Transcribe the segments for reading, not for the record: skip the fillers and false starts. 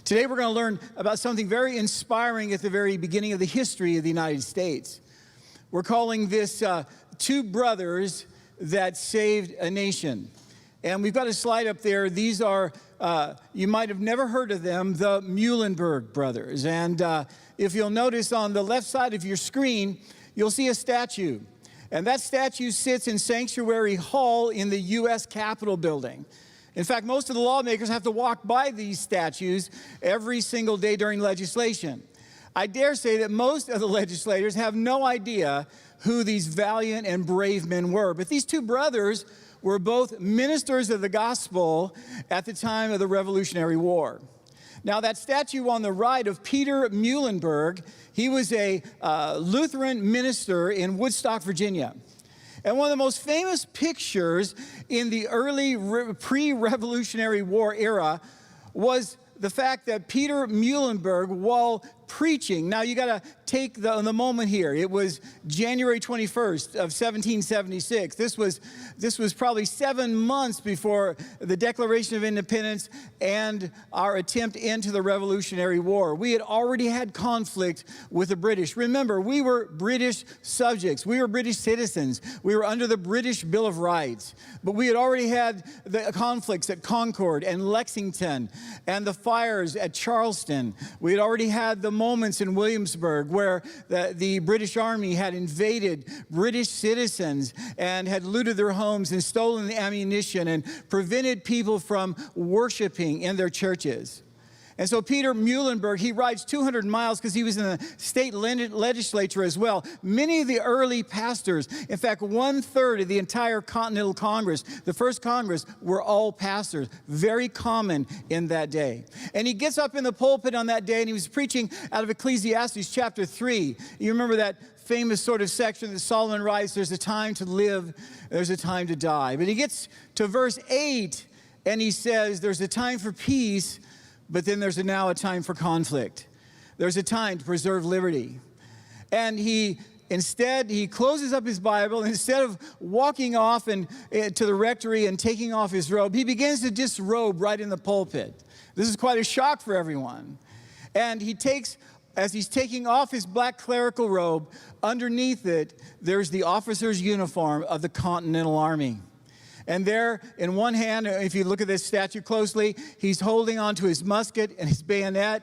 Today we're going to learn about something very inspiring at the very beginning of the history of the United States. We're calling this Two Brothers That Saved a Nation. And we've got a slide up there. These are, you might have never heard of them, the Muhlenberg brothers. And if you'll notice on the left side of your screen, you'll see a statue. And that statue sits in Sanctuary Hall in the U.S. Capitol building. In fact, most of the lawmakers have to walk by these statues every single day during legislation. I dare say that most of the legislators have no idea who these valiant and brave men were. But these two brothers were both ministers of the gospel at the time of the Revolutionary War. Now, that statue on the right of Peter Muhlenberg, he was a Lutheran minister in Woodstock, Virginia. And one of the most famous pictures in the early pre-Revolutionary War era was the fact that Peter Muhlenberg, while preaching, now you got to take the moment here. It was January 21st of 1776. This was probably 7 months before the Declaration of Independence and our attempt into the Revolutionary War. We had already had conflict with the British. Remember, we were British subjects. We were British citizens. We were under the British Bill of Rights. But we had already had the conflicts at Concord and Lexington and the fires at Charleston. We had already had the moments in Williamsburg where the British Army had invaded British citizens and had looted their homes and stolen the ammunition and prevented people from worshiping in their churches. And so Peter Muhlenberg, he rides 200 miles because he was in the state legislature as well. Many of the early pastors, in fact, 1/3 of the entire Continental Congress, the first Congress, were all pastors. Very common in that day. And he gets up in the pulpit on that day and he was preaching out of Ecclesiastes chapter 3. You remember that famous sort of section that Solomon writes, there's a time to live, there's a time to die. But he gets to verse 8 and he says, there's a time for peace, but then there's now a time for conflict. There's a time to preserve liberty. And he closes up his Bible, and instead of walking off to the rectory and taking off his robe, he begins to disrobe right in the pulpit. This is quite a shock for everyone. And as he's taking off his black clerical robe, underneath it, there's the officer's uniform of the Continental Army. And there, in one hand, if you look at this statue closely, he's holding onto his musket and his bayonet.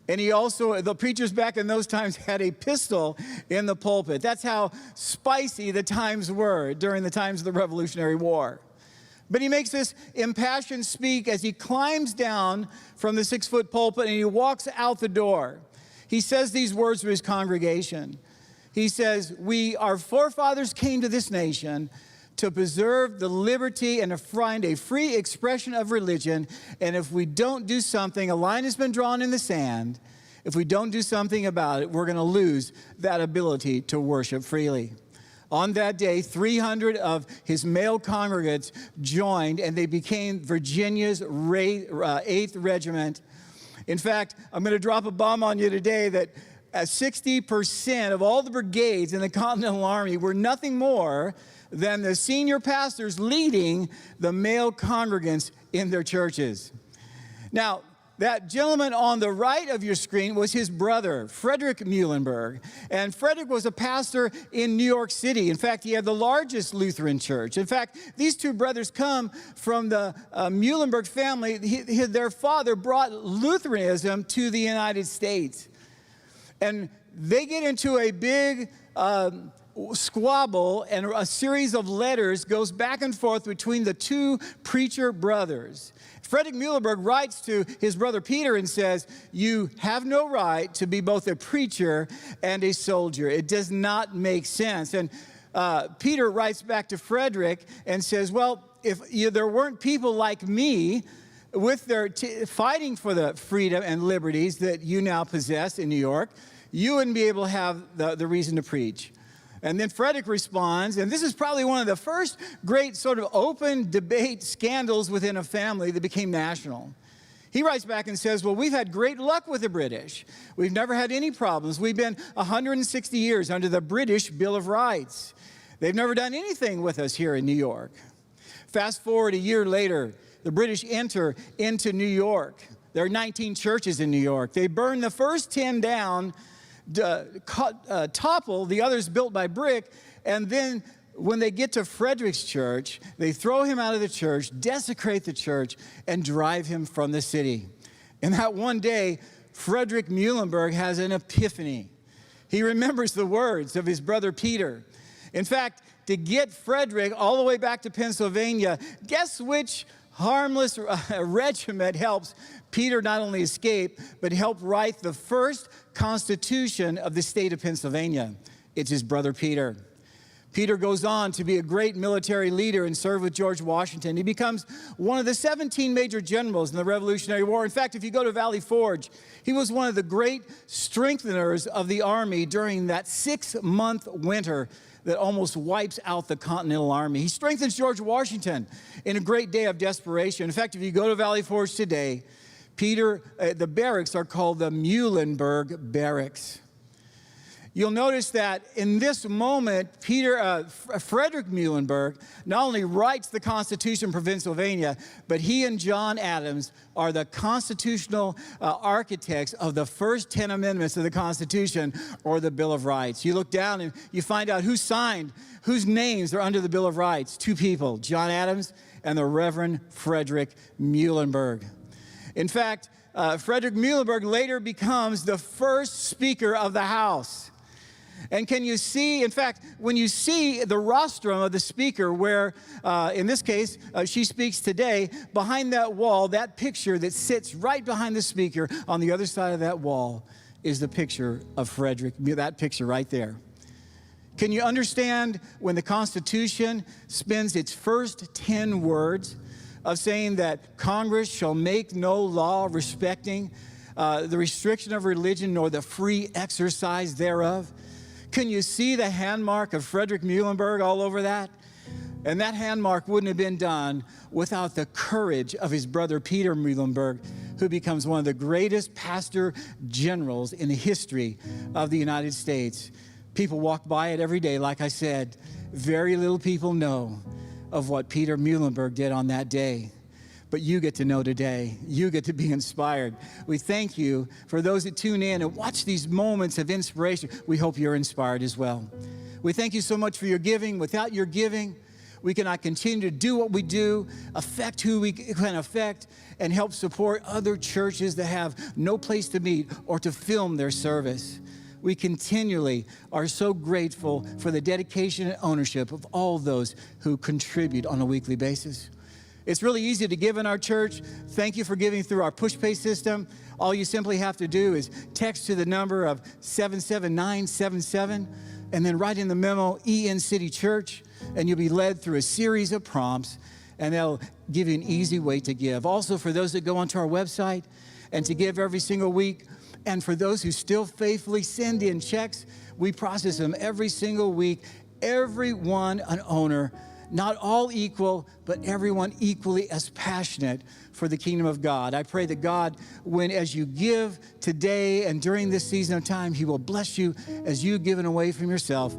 And he also, the preachers back in those times had a pistol in the pulpit. That's how spicy the times were during the times of the Revolutionary War. But he makes this impassioned speak as he climbs down from the 6-foot pulpit and he walks out the door. He says these words to his congregation. He says, our forefathers came to this nation to preserve the liberty and to find a free expression of religion. And if we don't do something, a line has been drawn in the sand. If we don't do something about it, we're going to lose that ability to worship freely. On that day, 300 of his male congregants joined, and they became Virginia's 8th Regiment. In fact, I'm going to drop a bomb on you today that 60% of all the brigades in the Continental Army were nothing more than the senior pastors leading the male congregants in their churches. Now, that gentleman on the right of your screen was his brother, Frederick Muhlenberg. And Frederick was a pastor in New York City. In fact, he had the largest Lutheran church. In fact, these two brothers come from the Muhlenberg family. Their father brought Lutheranism to the United States. And they get into a big squabble, and a series of letters goes back and forth between the two preacher brothers. Frederick Muhlenberg writes to his brother Peter and says, you have no right to be both a preacher and a soldier. It does not make sense. And Peter writes back to Frederick and says, well, if there weren't people like me with their fighting for the freedom and liberties that you now possess in New York, you wouldn't be able to have the reason to preach. And then Frederick responds, and this is probably one of the first great sort of open debate scandals within a family that became national. He writes back and says, well, we've had great luck with the British. We've never had any problems. We've been 160 years under the British Bill of Rights. They've never done anything with us here in New York. Fast forward a year later, the British enter into New York. There are 19 churches in New York. They burned the first 10 down, topple the others built by brick, and then when they get to Frederick's church, they throw him out of the church, desecrate the church, and drive him from the city. And that one day, Frederick Muhlenberg has an epiphany. He remembers the words of his brother Peter. In fact, to get Frederick all the way back to Pennsylvania, guess which harmless regiment helps Peter not only escape, but help write the first Constitution of the state of Pennsylvania? It's his brother Peter. Peter goes on to be a great military leader and serve with George Washington. He becomes one of the 17 major generals in the Revolutionary War. In fact, if you go to Valley Forge, he was one of the great strengtheners of the army during that 6-month winter that almost wipes out the Continental Army. He strengthens George Washington in a great day of desperation. In fact, if you go to Valley Forge today, the barracks are called the Muhlenberg Barracks. You'll notice that in this moment, Frederick Muhlenberg not only writes the Constitution for Pennsylvania, but he and John Adams are the constitutional architects of the first 10 amendments of the Constitution, or the Bill of Rights. You look down and you find out who signed, whose names are under the Bill of Rights. 2 people, John Adams and the Reverend Frederick Muhlenberg. In fact, Frederick Muhlenberg later becomes the first Speaker of the House. And can you see, in fact, when you see the rostrum of the speaker where, in this case, she speaks today, behind that wall, that picture that sits right behind the speaker on the other side of that wall is the picture of Frederick, that picture right there. Can you understand when the Constitution spends its first 10 words of saying that Congress shall make no law respecting the restriction of religion nor the free exercise thereof? Can you see the handmark of Frederick Muhlenberg all over that? And that handmark wouldn't have been done without the courage of his brother Peter Muhlenberg, who becomes one of the greatest pastor generals in the history of the United States. People walk by it every day, like I said. Very little people know of what Peter Muhlenberg did on that day. But you get to know today. You get to be inspired. We thank you for those that tune in and watch these moments of inspiration. We hope you're inspired as well. We thank you so much for your giving. Without your giving, we cannot continue to do what we do, affect who we can affect, and help support other churches that have no place to meet or to film their service. We continually are so grateful for the dedication and ownership of all those who contribute on a weekly basis. It's really easy to give in our church. Thank you for giving through our push-pay system. All you simply have to do is text to the number of 77977 and then write in the memo, EN City Church, and you'll be led through a series of prompts, and they'll give you an easy way to give. Also, for those that go onto our website and to give every single week, and for those who still faithfully send in checks, we process them every single week. Everyone an owner. Not all equal, but everyone equally as passionate for the kingdom of God. I pray that God, as you give today and during this season of time, He will bless you as you've given away from yourself.